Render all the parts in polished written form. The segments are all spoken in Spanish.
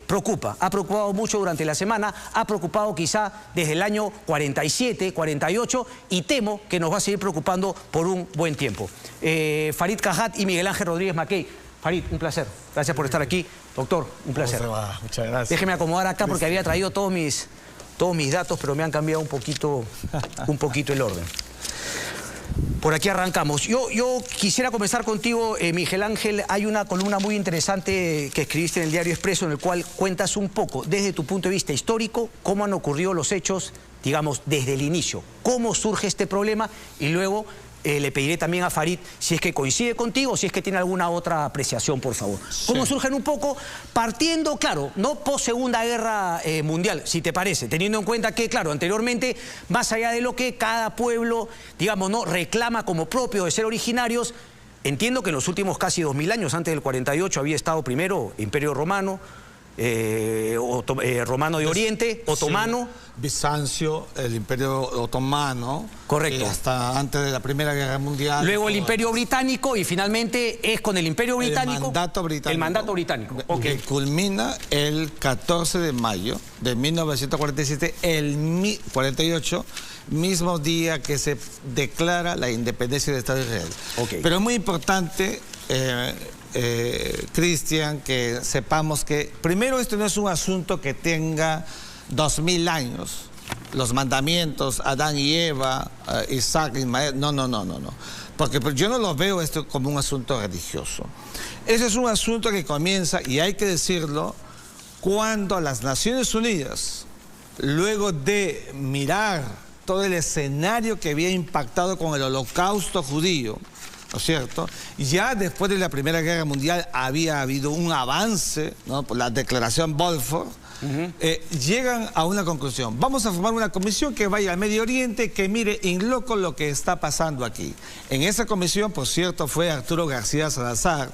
preocupa. Ha preocupado mucho durante la semana, ha preocupado quizá desde el año 47, 48 y temo que nos va a seguir preocupando por un buen tiempo. Farid Cajat y Miguel Ángel Rodríguez Mackey. Farid, un placer. Gracias por estar aquí. Doctor, un placer. Muchas gracias. Déjeme acomodar acá porque había traído todos mis datos, pero me han cambiado un poquito el orden. Por aquí arrancamos. Yo quisiera comenzar contigo, Miguel Ángel. Hay una columna muy interesante que escribiste en el Diario Expreso en el cual cuentas un poco, desde tu punto de vista histórico, cómo han ocurrido los hechos, digamos, desde el inicio. Cómo surge este problema y luego le pediré también a Farid si es que coincide contigo o si es que tiene alguna otra apreciación, por favor. Sí. ¿Cómo surgen un poco? Partiendo, claro, no post Segunda Guerra Mundial, si te parece, teniendo en cuenta que, claro, anteriormente, más allá de lo que cada pueblo, digamos, no reclama como propio de ser originarios, entiendo que en los últimos casi 2000 años, antes del 48, había estado primero Imperio Romano, romano de Oriente, otomano. Sí. Bizancio, el Imperio Otomano. Correcto. Hasta antes de la Primera Guerra Mundial. Luego el Imperio Británico y finalmente es con el Imperio Británico. El mandato británico. El mandato británico. Okay. Que culmina el 14 de mayo de 1947, 48, mismo día que se declara la independencia del Estado de Israel. Okay. Pero es muy importante, Cristian, que sepamos que primero esto no es un asunto que tenga 2000 años, los mandamientos, Adán y Eva, Isaac, Ismael, no. Porque yo no lo veo esto como un asunto religioso. Ese es un asunto que comienza, y hay que decirlo, cuando las Naciones Unidas, luego de mirar todo el escenario que había impactado con el Holocausto judío, ¿no es cierto? Ya después de la Primera Guerra Mundial había habido un avance, ¿no? Por la Declaración Balfour. Llegan a una conclusión. Vamos a formar una comisión que vaya al Medio Oriente, que mire in loco lo que está pasando aquí. En esa comisión, por cierto, fue Arturo García Salazar,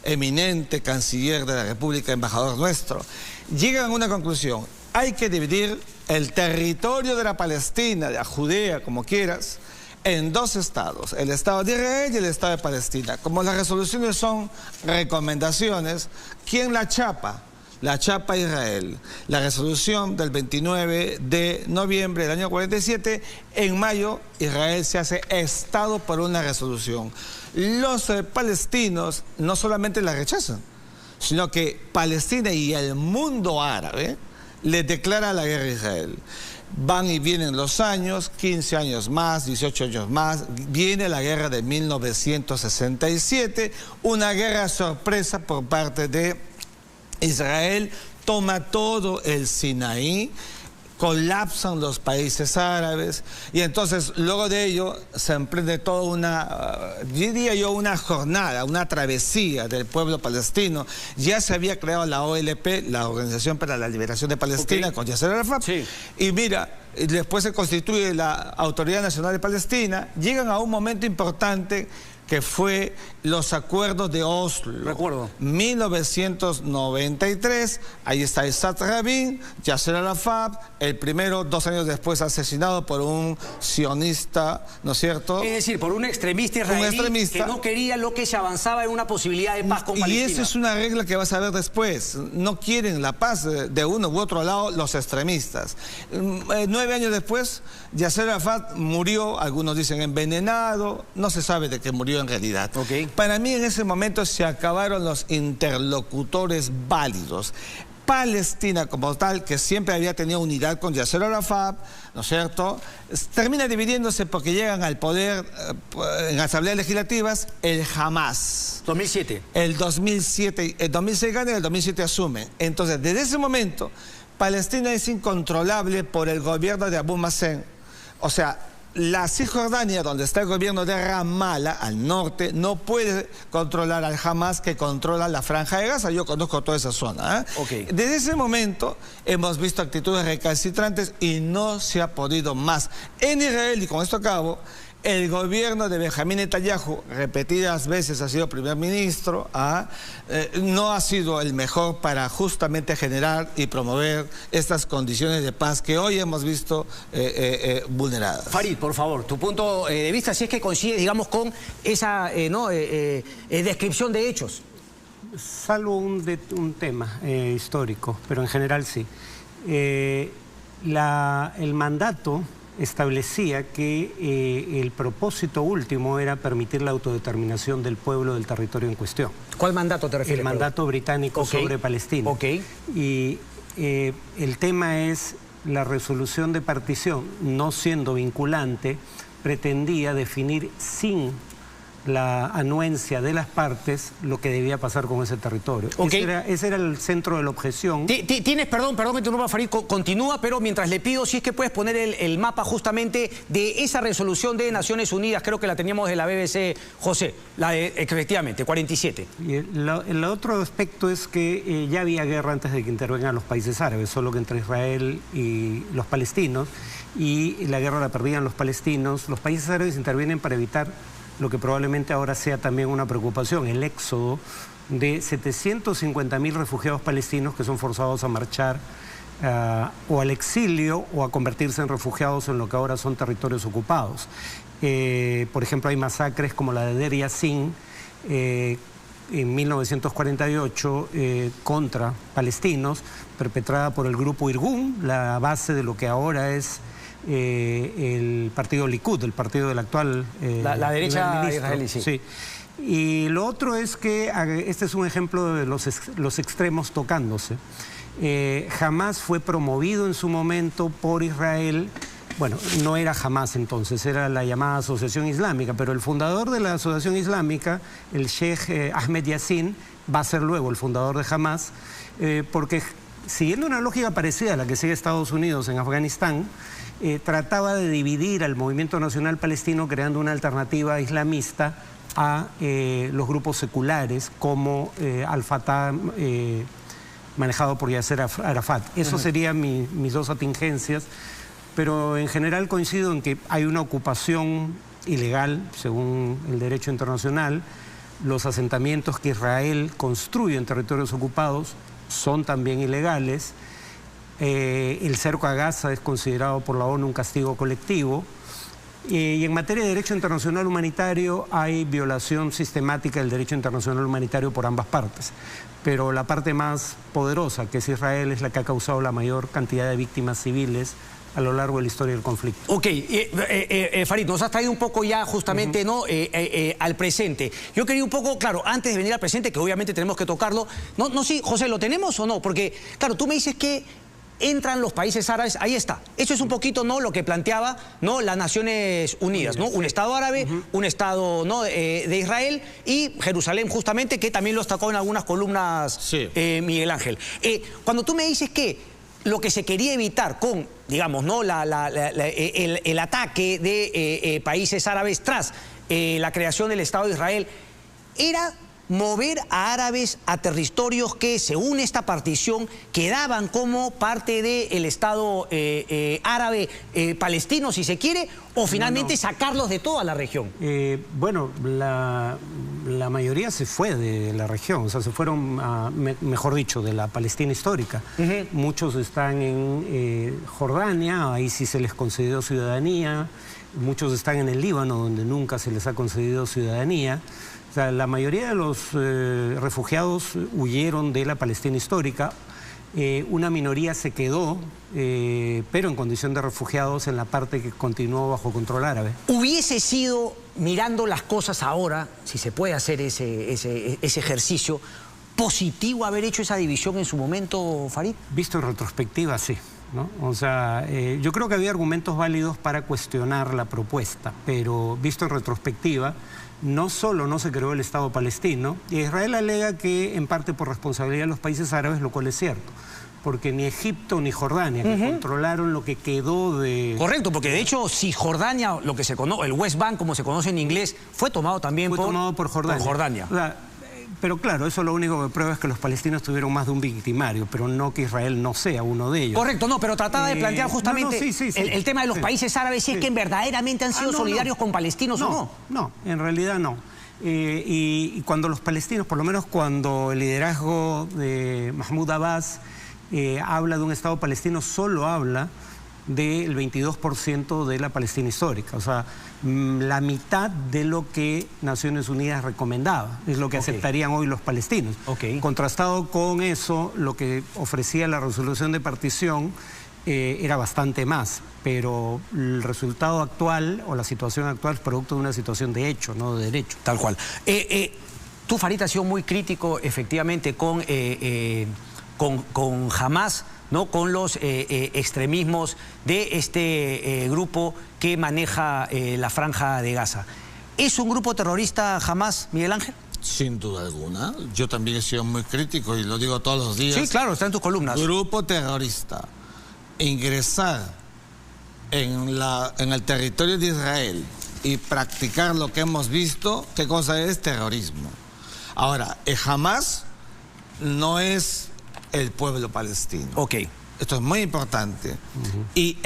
eminente canciller de la República, embajador nuestro. Llegan a una conclusión. Hay que dividir el territorio de la Palestina, de la Judea, como quieras, en dos estados, el Estado de Israel y el Estado de Palestina. Como las resoluciones son recomendaciones, ¿quién la chapa? La chapa Israel. La resolución del 29 de noviembre del año 47, en mayo Israel se hace Estado por una resolución. Los palestinos no solamente la rechazan, sino que Palestina y el mundo árabe le declara la guerra a Israel. Van y vienen los años, 15 años más, 18 años más, viene la guerra de 1967, una guerra sorpresa por parte de Israel, toma todo el Sinaí, colapsan los países árabes y entonces luego de ello se emprende toda una, diría yo, una jornada, una travesía del pueblo palestino. Ya se había creado la OLP, la Organización para la Liberación de Palestina, con Yasser Arafat, y mira, después se constituye la Autoridad Nacional de Palestina. Llegan a un momento importante que fue los acuerdos de Oslo. Recuerdo. 1993, ahí está Isaac Rabin, Yasser Arafat, el primero, 2 años después, asesinado por un sionista, ¿no es cierto? Es decir, por un extremista israelí que no quería lo que se avanzaba en una posibilidad de paz con Palestina. Y esa es una regla que vas a ver después. No quieren la paz de uno u otro lado los extremistas. 9 años después, Yasser Arafat murió, algunos dicen envenenado, no se sabe de qué murió en realidad. Para mí en ese momento se acabaron los interlocutores válidos. Palestina como tal, que siempre había tenido unidad con Yasser Arafat, ¿no es cierto?, termina dividiéndose porque llegan al poder en asambleas legislativas el Hamas. 2007. El 2007, el 2006 gana y el 2007 asume. Entonces, desde ese momento, Palestina es incontrolable por el gobierno de Abu Mazen. O sea, la Cisjordania, donde está el gobierno de Ramallah, al norte, no puede controlar al Hamas, que controla la Franja de Gaza. Yo conozco toda esa zona. Desde ese momento hemos visto actitudes recalcitrantes y no se ha podido más. En Israel, y con esto acabo, el gobierno de Benjamín Netanyahu, repetidas veces ha sido primer ministro, no ha sido el mejor para justamente generar y promover estas condiciones de paz que hoy hemos visto vulneradas. Farid, por favor, tu punto de vista, si es que coincide, digamos, con esa descripción de hechos. salvo un tema histórico, pero en general sí. El mandato establecía que el propósito último era permitir la autodeterminación del pueblo del territorio en cuestión. ¿Cuál mandato te refieres? El mandato británico sobre Palestina. Y el tema es la resolución de partición, no siendo vinculante, pretendía definir sin la anuencia de las partes lo que debía pasar con ese territorio. Ese era el centro de la objeción. Tienes, perdón que te interrumpa, Farid, continúa, pero mientras le pido si es que puedes poner el mapa justamente de esa resolución de Naciones Unidas, creo que la teníamos de la BBC, José, la de, efectivamente, 47. Y el otro aspecto es que ya había guerra antes de que intervengan los países árabes, solo que entre Israel y los palestinos, y la guerra la perdían los palestinos. Los países árabes intervienen para evitar lo que probablemente ahora sea también una preocupación, el éxodo de 750.000 refugiados palestinos que son forzados a marchar o al exilio o a convertirse en refugiados en lo que ahora son territorios ocupados. Por ejemplo, hay masacres como la de Deir Yassin en 1948 contra palestinos, perpetrada por el grupo Irgun, la base de lo que ahora es el partido Likud, el partido del actual la derecha israelí, sí. Sí. Y lo otro es que este es un ejemplo de los extremos tocándose. Hamás fue promovido en su momento por Israel. Bueno, no era Hamás entonces, era la llamada Asociación Islámica, pero el fundador de la Asociación Islámica, el Sheikh Ahmed Yassin, va a ser luego el fundador de Hamás, porque siguiendo una lógica parecida a la que sigue Estados Unidos en Afganistán, trataba de dividir al movimiento nacional palestino creando una alternativa islamista a los grupos seculares como Al-Fatah manejado por Yasser Arafat. Eso serían mis dos atingencias, pero en general coincido en que hay una ocupación ilegal según el derecho internacional. Los asentamientos que Israel construye en territorios ocupados son también ilegales. El cerco a Gaza es considerado por la ONU un castigo colectivo. Y en materia de derecho internacional humanitario hay violación sistemática del derecho internacional humanitario por ambas partes. Pero la parte más poderosa, que es Israel, es la que ha causado la mayor cantidad de víctimas civiles a lo largo de la historia del conflicto. Ok, Farid, nos has traído un poco ya justamente ¿no? Al presente. Yo quería un poco, claro, antes de venir al presente, que obviamente tenemos que tocarlo, no, sí, José, ¿lo tenemos o no? Porque, claro, tú me dices que entran los países árabes, ahí está. Eso es un poquito ¿no? lo que planteaba ¿no? las Naciones Unidas, ¿no? Un Estado árabe, un Estado ¿no? de Israel y Jerusalén justamente, que también lo destacó en algunas columnas Miguel Ángel. Cuando tú me dices que lo que se quería evitar con, digamos, ¿no? el ataque de países árabes tras la creación del Estado de Israel, era mover a árabes a territorios que, según esta partición, quedaban como parte del Estado árabe palestino, si se quiere, o finalmente sacarlos de toda la región. Bueno, la mayoría se fue de la región, o sea, se fueron, mejor dicho, de la Palestina histórica. Muchos están en Jordania, ahí sí se les concedió ciudadanía. Muchos están en el Líbano, donde nunca se les ha concedido ciudadanía. O sea, la mayoría de los refugiados huyeron de la Palestina histórica. Una minoría se quedó, pero en condición de refugiados en la parte que continuó bajo control árabe. ¿Hubiese sido, mirando las cosas ahora, si se puede hacer ese ejercicio, positivo haber hecho esa división en su momento, Farid? Visto en retrospectiva, sí, ¿no? O sea, yo creo que había argumentos válidos para cuestionar la propuesta, pero visto en retrospectiva, no solo no se creó el Estado palestino, y Israel alega que en parte por responsabilidad de los países árabes, lo cual es cierto, porque ni Egipto ni Jordania, que controlaron lo que quedó de... Correcto, porque de hecho Cisjordania, lo que se conoce, el West Bank, como se conoce en inglés, fue tomado también por Jordania. O sea, pero claro, eso lo único que prueba es que los palestinos tuvieron más de un victimario, pero no que Israel no sea uno de ellos. Correcto, no, pero trataba de plantear justamente el tema de los países árabes, si es que verdaderamente han sido solidarios con palestinos o no. No, en realidad no. Y cuando los palestinos, por lo menos cuando el liderazgo de Mahmoud Abbas habla de un Estado palestino, solo habla del 22% de la Palestina histórica, o sea, la mitad de lo que Naciones Unidas recomendaba, es lo que aceptarían hoy los palestinos. Contrastado con eso, lo que ofrecía la resolución de partición era bastante más, pero el resultado actual o la situación actual es producto de una situación de hecho, no de derecho. Tal cual. Tú, Farid, has sido muy crítico, efectivamente, con Hamás, ¿no? Con los extremismos de este grupo que maneja la Franja de Gaza. ¿Es un grupo terrorista Hamás, Miguel Ángel? Sin duda alguna. Yo también he sido muy crítico y lo digo todos los días. Sí, claro, está en tus columnas. Grupo terrorista. Ingresar en el territorio de Israel y practicar lo que hemos visto, ¿qué cosa es? Terrorismo. Ahora, Hamás no es el pueblo palestino. Esto es muy importante. Y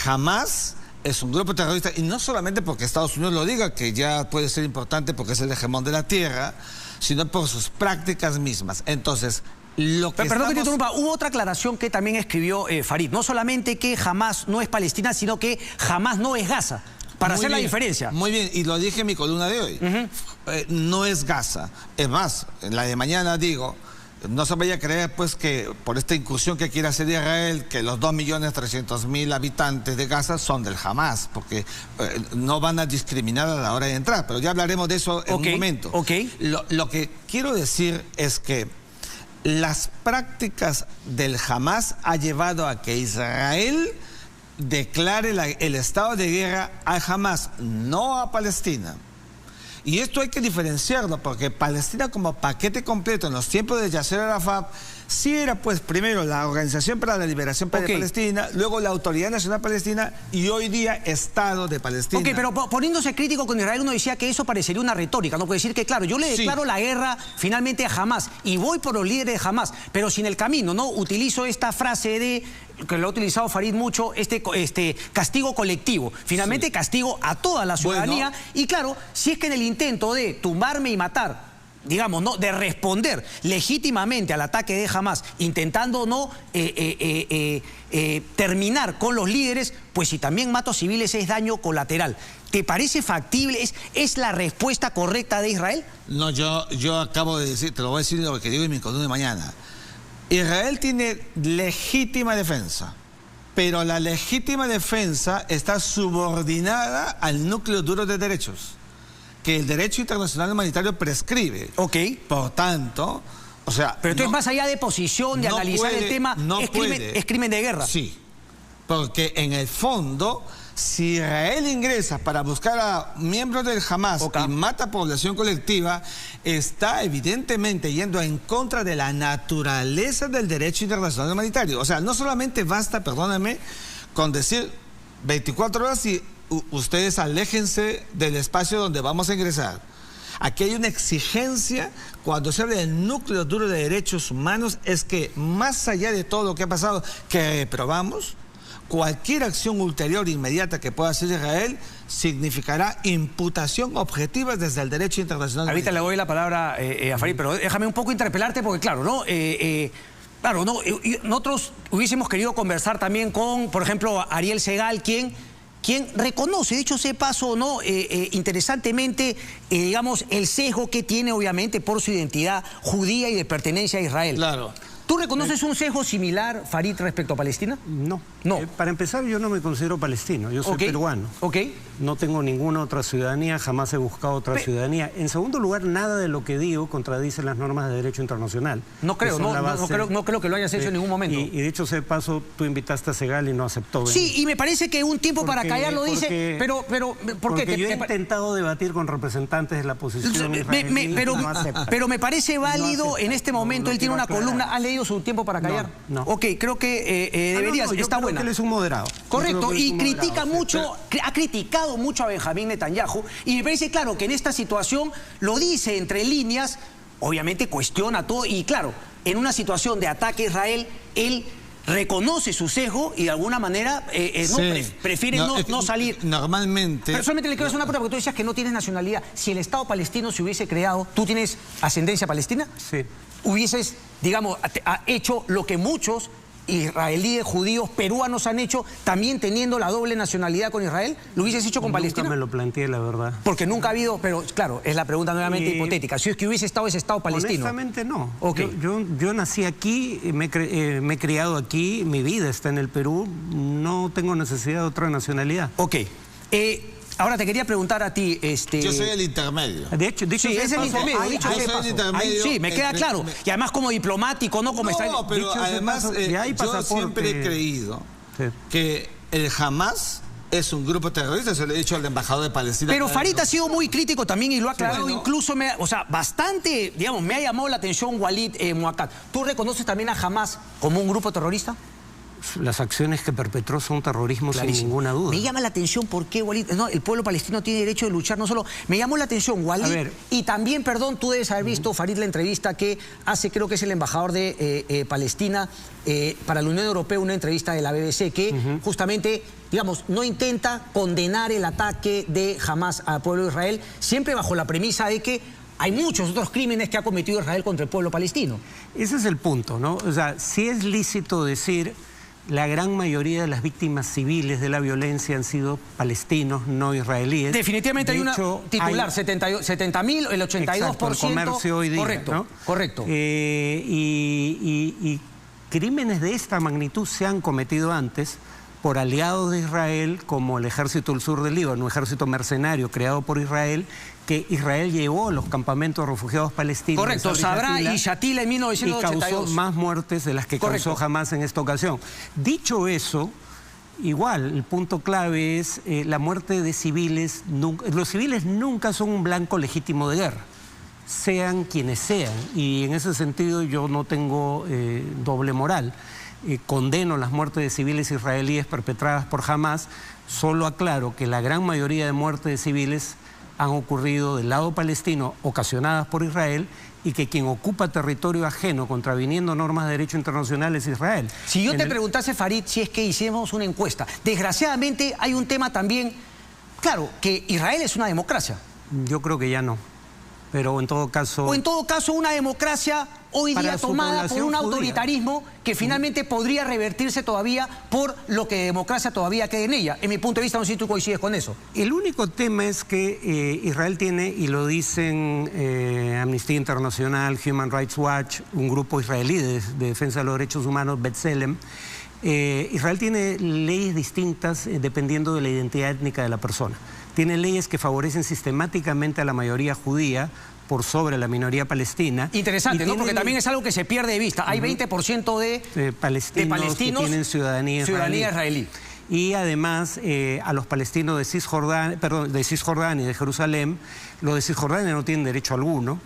Hamás es un grupo terrorista, y no solamente porque Estados Unidos lo diga, que ya puede ser importante porque es el hegemón de la tierra, sino por sus prácticas mismas. Entonces, Perdón que te interrumpa, hubo otra aclaración que también escribió Farid. No solamente que Hamás no es Palestina, sino que Hamás no es Gaza. Para hacer la diferencia. Muy bien, y lo dije en mi columna de hoy. No es Gaza. Es más, en la de mañana digo, no se vaya a creer pues que por esta incursión que quiere hacer Israel, que los 2.300.000 habitantes de Gaza son del Hamás, porque no van a discriminar a la hora de entrar. Pero ya hablaremos de eso en un momento. Lo que quiero decir es que las prácticas del Hamás ha llevado a que Israel declare el estado de guerra a Hamás, no a Palestina. Y esto hay que diferenciarlo, porque Palestina como paquete completo en los tiempos de Yasser Arafat sí era pues primero la Organización para la Liberación de Palestina, luego la Autoridad Nacional Palestina y hoy día Estado de Palestina. Pero poniéndose crítico con Israel, uno decía que eso parecería una retórica, no puede decir que claro, yo le declaro la guerra finalmente a Hamás y voy por los líderes de Hamás, pero si en el camino no utilizo esta frase de que lo ha utilizado Farid mucho, este castigo colectivo, finalmente castigo a toda la ciudadanía. Y claro, si es que en el intento de tumbarme y matar, digamos, ¿no?, de responder legítimamente al ataque de Hamás, intentando no terminar con los líderes, pues si también mato civiles es daño colateral. ¿Te parece factible? ¿Es la respuesta correcta de Israel? No, yo acabo de decir, te lo voy a decir lo que digo en mi columna de mañana. Israel tiene legítima defensa, pero la legítima defensa está subordinada al núcleo duro de derechos que el derecho internacional humanitario prescribe. Por tanto, o sea... Pero entonces más allá de posición, de analizar el tema, es crimen de guerra. Sí, porque en el fondo, si Israel ingresa para buscar a miembros del Hamás y mata población colectiva, está evidentemente yendo en contra de la naturaleza del derecho internacional humanitario. O sea, no solamente basta, perdóname, con decir 24 horas y ustedes aléjense del espacio donde vamos a ingresar. Aquí hay una exigencia cuando se habla del núcleo duro de derechos humanos, es que más allá de todo lo que ha pasado, que reprobamos, cualquier acción ulterior inmediata que pueda hacer Israel significará imputación objetiva desde el derecho internacional. Ahorita le doy la palabra a Farid, pero déjame un poco interpelarte porque claro, ¿no? Nosotros hubiésemos querido conversar también con, por ejemplo, Ariel Segal, quien reconoce, dicho sea paso, ¿no? Interesantemente, digamos, el sesgo que tiene obviamente por su identidad judía y de pertenencia a Israel. Claro. ¿Tú reconoces un sesgo similar, Farid, respecto a Palestina? No. Para empezar, yo no me considero palestino, yo soy peruano. No tengo ninguna otra ciudadanía, jamás he buscado otra ciudadanía. En segundo lugar, nada de lo que digo contradice las normas de derecho internacional. No creo que lo hayas hecho en ningún momento. Y dicho sea de paso, tú invitaste a Segal y no aceptó venir. Sí, y me parece que un tiempo para callar lo dice, pero ¿por qué? Porque yo he intentado debatir con representantes de la oposición israelí, pero me parece válido en este momento, él tiene una columna, ¿has leído su tiempo para callar? No. Creo que deberías, está buena. Que él es un moderado. Correcto, y critica mucho, ha criticado mucho a Benjamín Netanyahu, y me parece claro que en esta situación lo dice entre líneas, obviamente cuestiona todo, y claro, en una situación de ataque a Israel, él reconoce su sesgo y de alguna manera prefiere no salir. Normalmente... Pero solamente le quiero hacer una pregunta, porque tú decías que no tienes nacionalidad. Si el Estado palestino se hubiese creado, ¿tú tienes ascendencia palestina? Sí. Hubieses, digamos, hecho lo que muchos israelíes, judíos, peruanos han hecho, también teniendo la doble nacionalidad con Israel? ¿Lo hubieses hecho con Palestina? Nunca me lo planteé, la verdad. Porque nunca ha habido, pero claro, es la pregunta nuevamente hipotética. Si es que hubiese estado ese Estado palestino. Honestamente no. Okay. Yo nací aquí, me he criado aquí, mi vida está en el Perú, no tengo necesidad de otra nacionalidad. Ok. Ahora te quería preguntar a ti, Yo soy el intermedio. De hecho, sí, es el intermedio. Yo soy el intermedio. Sí, me queda claro. Y además como diplomático, ¿no? Como no, pero además yo siempre he creído que el Hamas es un grupo terrorista, se lo he dicho al embajador de Palestina. Pero Farid ha sido muy crítico también y lo ha aclarado, bueno, incluso, bastante, digamos, me ha llamado la atención Walid Muhakkad. ¿Tú reconoces también a Hamas como un grupo terrorista? Las acciones que perpetró son terrorismo. Clarísimo. Sin ninguna duda. Me llama la atención por qué, Walid, no, el pueblo palestino tiene derecho de luchar, no solo... Me llamó la atención, Walid, y también, perdón, tú debes haber visto, Farid, la entrevista que hace, creo que es el embajador de Palestina para la Unión Europea, una entrevista de la BBC, que justamente, digamos, no intenta condenar el ataque de Hamas al pueblo de Israel, siempre bajo la premisa de que hay muchos otros crímenes que ha cometido Israel contra el pueblo palestino. Ese es el punto, ¿no? O sea, sí es lícito decir... La gran mayoría de las víctimas civiles de la violencia han sido palestinos, no israelíes. Definitivamente hay una titular, 70.000, el 82%. Exacto, el comercio hoy día. Correcto, ¿no? Correcto. Y crímenes de esta magnitud se han cometido antes por aliados de Israel, como el Ejército del Sur del Líbano, un ejército mercenario creado por Israel, que Israel llevó a los campamentos de refugiados palestinos. Correcto, Sabra y Shatila en 1982. Y causó más muertes de las que causó Hamas en esta ocasión. Dicho eso, igual, el punto clave es la muerte de civiles. Los civiles nunca son un blanco legítimo de guerra, sean quienes sean. Y en ese sentido yo no tengo doble moral. Condeno las muertes de civiles israelíes perpetradas por Hamas, solo aclaro que la gran mayoría de muertes de civiles han ocurrido del lado palestino, ocasionadas por Israel, y que quien ocupa territorio ajeno contraviniendo normas de derecho internacional es Israel. Si yo te preguntase, Farid, si es que hiciéramos una encuesta, desgraciadamente hay un tema también, claro, que Israel es una democracia. Yo creo que ya no. Pero en todo caso... O en todo caso una democracia hoy día tomada por un autoritarismo que finalmente podría revertirse todavía por lo que de democracia todavía queda en ella. En mi punto de vista, no sé si tú coincides con eso. El único tema es que Israel tiene, y lo dicen Amnistía Internacional, Human Rights Watch, un grupo israelí de defensa de los derechos humanos, B'Tselem, Israel tiene leyes distintas dependiendo de la identidad étnica de la persona. Tiene leyes que favorecen sistemáticamente a la mayoría judía por sobre la minoría palestina. Interesante, ¿no? Porque también es algo que se pierde de vista. Hay 20% de palestinos que tienen ciudadanía israelí. Y además a los palestinos de Cisjordania y de Jerusalén, los de Cisjordania no tienen derecho alguno.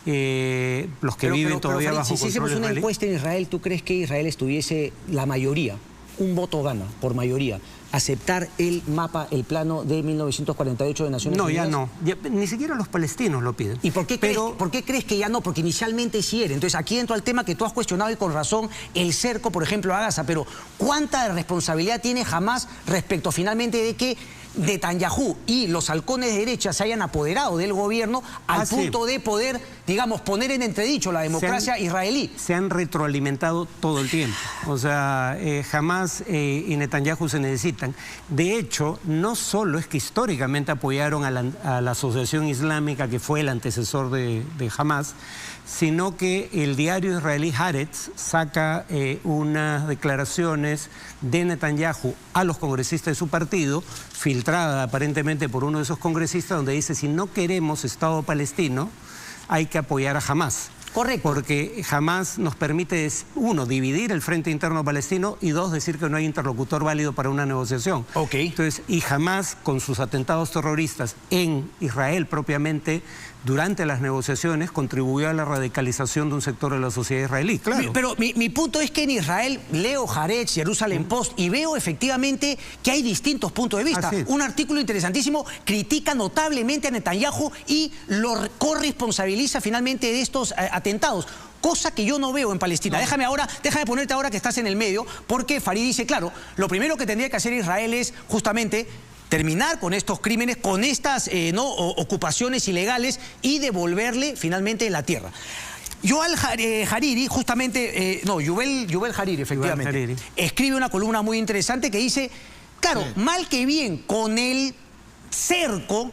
Los que viven todavía bajo control israelí. Si hiciéramos una encuesta en Israel, ¿tú crees que Israel estuviese la mayoría, un voto gana por mayoría, aceptar el mapa, el plano de 1948 de Naciones Unidas? No, ya no. Ni siquiera los palestinos lo piden. ¿Y por qué crees que ya no? Porque inicialmente sí era. Entonces aquí entro al tema que tú has cuestionado y con razón, el cerco, por ejemplo, a Gaza. Pero ¿cuánta responsabilidad tiene Hamas respecto finalmente de que Netanyahu y los halcones de derecha se hayan apoderado del gobierno al punto de poder, digamos, poner en entredicho la democracia israelí? Se han retroalimentado todo el tiempo. O sea, Hamas y Netanyahu se necesitan. De hecho, no solo es que históricamente apoyaron a la Asociación Islámica, que fue el antecesor de Hamas, sino que el diario israelí Haaretz saca unas declaraciones de Netanyahu a los congresistas de su partido, filtrada aparentemente por uno de esos congresistas, donde dice: si no queremos Estado palestino, hay que apoyar a Hamas. Correcto. Porque Hamas nos permite, uno, dividir el frente interno palestino, y dos, decir que no hay interlocutor válido para una negociación. Entonces, y Hamas, con sus atentados terroristas en Israel propiamente, durante las negociaciones, contribuyó a la radicalización de un sector de la sociedad israelí, claro. Pero mi punto es que en Israel leo Haaretz, Jerusalem Post, y veo efectivamente que hay distintos puntos de vista. Un artículo interesantísimo critica notablemente a Netanyahu y lo corresponsabiliza finalmente de estos atentados. Cosa que yo no veo en Palestina. Déjame ponerte ahora que estás en el medio, porque Farid dice, claro, lo primero que tendría que hacer Israel es justamente terminar con estos crímenes, con estas ocupaciones ilegales y devolverle finalmente la tierra. Yuval Hariri, justamente, Yuval Hariri, efectivamente, Hariri. escribe una columna muy interesante que dice, claro, Sí. mal que bien, con el cerco,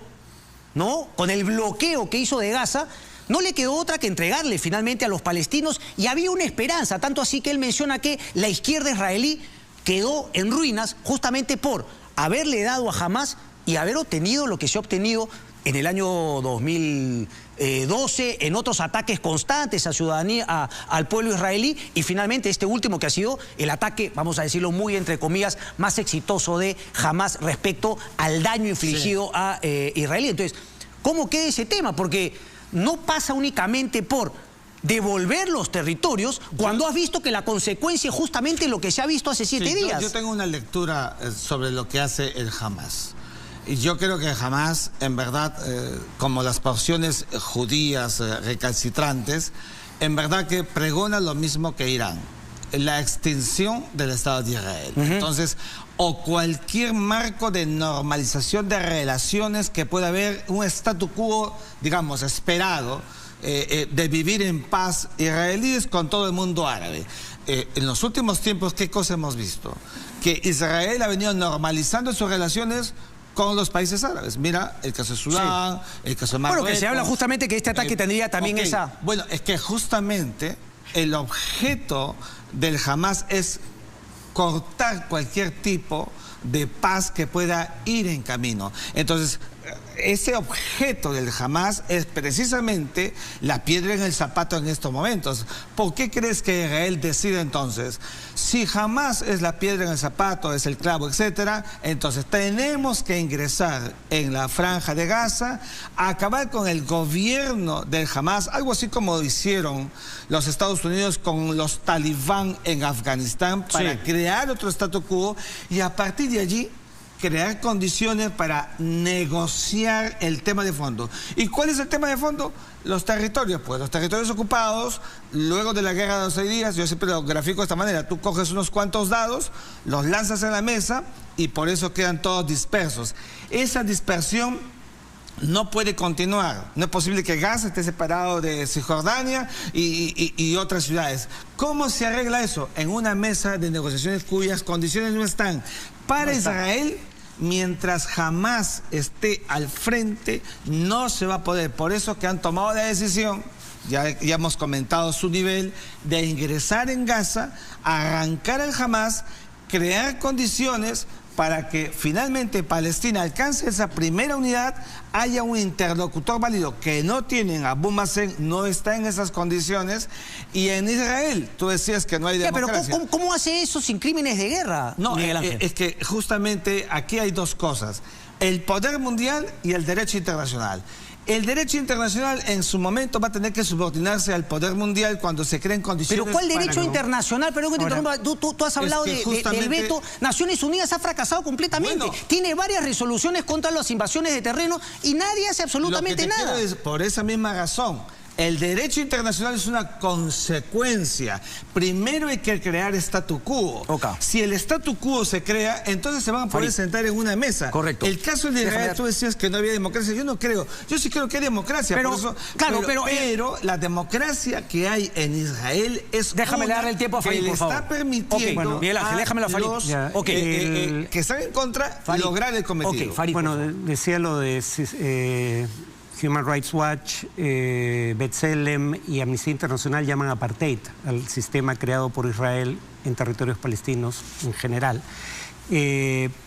¿no? Con el bloqueo que hizo de Gaza, no le quedó otra que entregarle finalmente a los palestinos, y había una esperanza, tanto así que él menciona que la izquierda israelí quedó en ruinas justamente por haberle dado a Hamás y haber obtenido lo que se ha obtenido en el año 2012, en otros ataques constantes a ciudadanía, al pueblo israelí, y finalmente este último que ha sido el ataque, vamos a decirlo muy entre comillas, más exitoso de Hamás respecto al daño infligido a Israel. Entonces, ¿cómo queda ese tema? Porque no pasa únicamente por devolver los territorios cuando has visto que la consecuencia es justamente lo que se ha visto hace 7 días. Yo tengo una lectura sobre lo que hace el Hamás. Y yo creo que Hamás, en verdad, como las porciones judías recalcitrantes, en verdad que pregona lo mismo que Irán, la extinción del Estado de Israel. Entonces, o cualquier marco de normalización de relaciones que pueda haber un statu quo, digamos, esperado, de vivir en paz israelíes con todo el mundo árabe. En los últimos tiempos, ¿qué cosa hemos visto? Que Israel ha venido normalizando sus relaciones con los países árabes. Mira, el caso de Sudán, el caso de Marruecos. Bueno, que se habla justamente que este ataque tendría también esa... Bueno, es que justamente el objeto del Hamás es cortar cualquier tipo de paz que pueda ir en camino. Entonces, ese objeto del Hamás es precisamente la piedra en el zapato en estos momentos. ¿Por qué crees que Israel decide entonces? Si Hamás es la piedra en el zapato, es el clavo, etcétera, entonces tenemos que ingresar en la franja de Gaza, acabar con el gobierno del Hamás, algo así como hicieron los Estados Unidos con los talibán en Afganistán, para crear otro statu quo, y a partir de allí crear condiciones para negociar el tema de fondo. ¿Y cuál es el tema de fondo? Los territorios, pues los territorios ocupados, luego de la guerra de los 6 días, yo siempre lo grafico de esta manera, tú coges unos cuantos dados, los lanzas en la mesa y por eso quedan todos dispersos. Esa dispersión no puede continuar. No es posible que Gaza esté separado de Cisjordania y otras ciudades. ¿Cómo se arregla eso? En una mesa de negociaciones cuyas condiciones no están. Para Israel, mientras Hamás esté al frente, no se va a poder. Por eso que han tomado la decisión, ya hemos comentado su nivel, de ingresar en Gaza, arrancar al Hamás, crear condiciones para que finalmente Palestina alcance esa primera unidad, haya un interlocutor válido, que no tienen. Abu Mazen no está en esas condiciones, y en Israel, tú decías que no hay democracia. Pero ¿cómo hace eso sin crímenes de guerra, No, Miguel Ángel? es que justamente aquí hay dos cosas: el poder mundial y el derecho internacional. El derecho internacional en su momento va a tener que subordinarse al poder mundial cuando se creen condiciones. Pero ¿cuál derecho para... internacional? Perdón que te interrumpa. Tú has hablado del veto. Naciones Unidas ha fracasado completamente. Bueno, tiene varias resoluciones contra las invasiones de terreno y nadie hace absolutamente nada. Por esa misma razón, el derecho internacional es una consecuencia. Primero hay que crear statu quo. Okay. Si el statu quo se crea, entonces se van a poder sentar en una mesa. Correcto. El caso de Israel, tú decías que no había democracia. Yo no creo. Yo sí creo que hay democracia. Pero, por eso, claro, pero la democracia que hay en Israel es Déjame darle el tiempo a Farid, por favor. está permitiendo bueno, Miguel Ángel, déjamelo a Farid. los que están en contra Farid. lograr el cometido. Farid, bueno, decía lo de Human Rights Watch, B'Tselem y Amnistía Internacional llaman apartheid al sistema creado por Israel en territorios palestinos en general,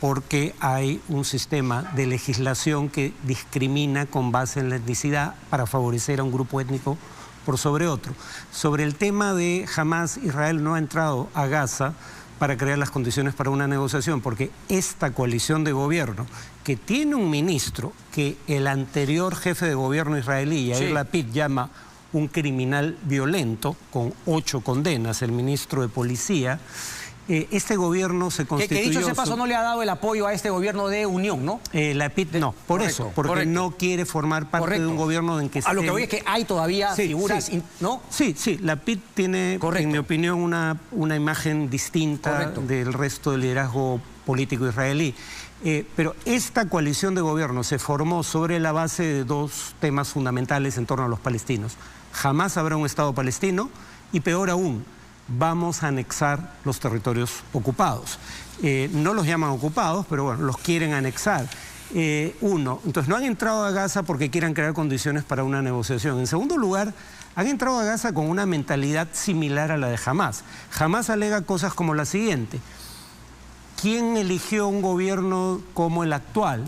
porque hay un sistema de legislación que discrimina con base en la etnicidad para favorecer a un grupo étnico por sobre otro. Sobre el tema de Hamás, Israel no ha entrado a Gaza para crear las condiciones para una negociación, porque esta coalición de gobierno, que tiene un ministro que el anterior jefe de gobierno israelí, Yair Lapid, llama un criminal violento, con 8 condenas, el ministro de Policía, este gobierno se constituyó... Que dicho ese paso no le ha dado el apoyo a este gobierno de unión, ¿no? Lapid no, por correcto, eso, porque correcto. no quiere formar parte de un gobierno en que... A lo que voy es que hay todavía figuras, ¿no? Sí, Lapid tiene, en mi opinión, una imagen distinta del resto del liderazgo político israelí. Pero esta coalición de gobierno se formó sobre la base de 2 temas fundamentales en torno a los palestinos: jamás habrá un Estado palestino y peor aún, vamos a anexar los territorios ocupados. No los llaman ocupados, pero bueno, los quieren anexar. Entonces no han entrado a Gaza porque quieran crear condiciones para una negociación. En segundo lugar, han entrado a Gaza con una mentalidad similar a la de Hamás. Hamás alega cosas como la siguiente: ¿quién eligió un gobierno como el actual,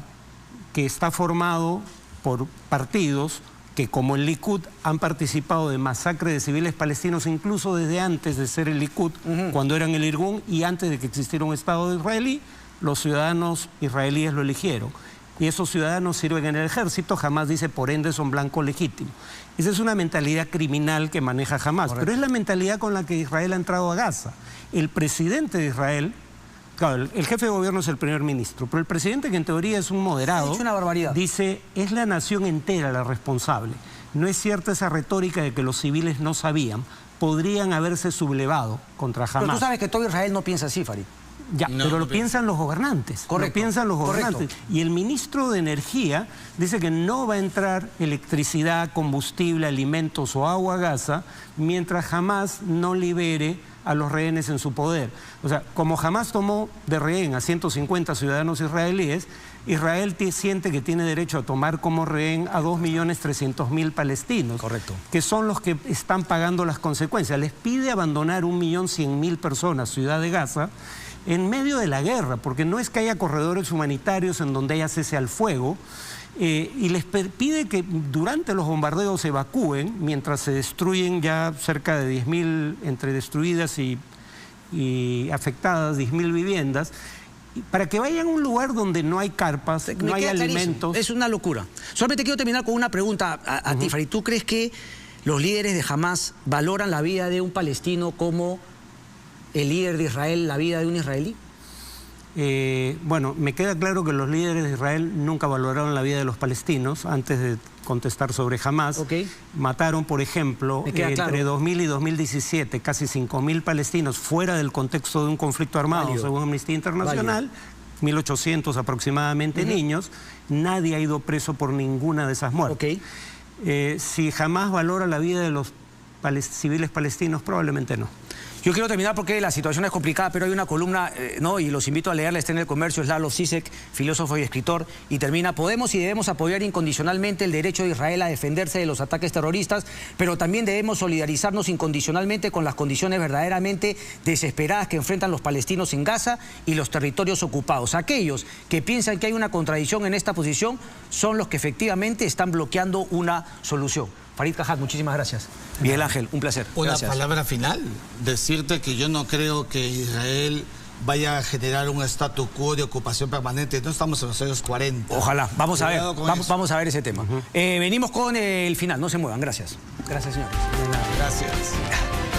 que está formado por partidos que, como el Likud, han participado de masacre de civiles palestinos incluso desde antes de ser el Likud, cuando eran el Irgun, y antes de que existiera un Estado israelí? Los ciudadanos israelíes lo eligieron. Y esos ciudadanos sirven en el ejército, Hamás dice, por ende son blanco legítimo. Esa es una mentalidad criminal que maneja Hamás, pero es la mentalidad con la que Israel ha entrado a Gaza. El presidente de Israel, claro, el jefe de gobierno es el primer ministro, pero el presidente, que en teoría es un moderado, ha dicho una barbaridad. Dice, es la nación entera la responsable. No es cierta esa retórica de que los civiles no sabían, podrían haberse sublevado contra Hamás. Pero tú sabes que todo Israel no piensa así, Farid. Ya, no, pero lo piensan los gobernantes. Correcto. Lo piensan los gobernantes. Correcto. Y el ministro de Energía dice que no va a entrar electricidad, combustible, alimentos o agua a Gaza mientras Hamás no libere a los rehenes en su poder. O sea, como Hamás tomó de rehén a 150 ciudadanos israelíes, Israel siente que tiene derecho a tomar como rehén a 2.300.000 palestinos. Correcto. Que son los que están pagando las consecuencias. Les pide abandonar 1.100.000 personas, ciudad de Gaza, en medio de la guerra, porque no es que haya corredores humanitarios en donde haya cese al fuego, y les pide que durante los bombardeos se evacúen, mientras se destruyen ya cerca de 10.000, entre destruidas y afectadas, 10.000 viviendas, para que vayan a un lugar donde no hay carpas, no hay alimentos. Es una locura. Solamente quiero terminar con una pregunta a ti, Farid. ¿Tú crees que los líderes de Hamás valoran la vida de un palestino como el líder de Israel la vida de un israelí? Bueno, me queda claro que los líderes de Israel nunca valoraron la vida de los palestinos. Antes de contestar sobre Hamás, mataron, por ejemplo, entre 2000 y 2017, casi 5.000 palestinos fuera del contexto de un conflicto armado, según Amnistía Internacional, 1.800 aproximadamente niños. Nadie ha ido preso por ninguna de esas muertes. Si Hamás valora la vida de los civiles palestinos, probablemente no. Yo quiero terminar porque la situación es complicada, pero hay una columna, y los invito a leerla, está en El Comercio, es Lalo Zizek, filósofo y escritor, y termina: podemos y debemos apoyar incondicionalmente el derecho de Israel a defenderse de los ataques terroristas, pero también debemos solidarizarnos incondicionalmente con las condiciones verdaderamente desesperadas que enfrentan los palestinos en Gaza y los territorios ocupados. Aquellos que piensan que hay una contradicción en esta posición son los que efectivamente están bloqueando una solución. Farid Kajat, muchísimas gracias. Miguel Ángel, un placer. Una gracias. Palabra final, decirte que yo no creo que Israel vaya a generar un statu quo de ocupación permanente. No estamos en los años 40. Ojalá, vamos a ver, vamos a ver ese tema. Venimos con el final, no se muevan, gracias. Gracias, señores. Gracias.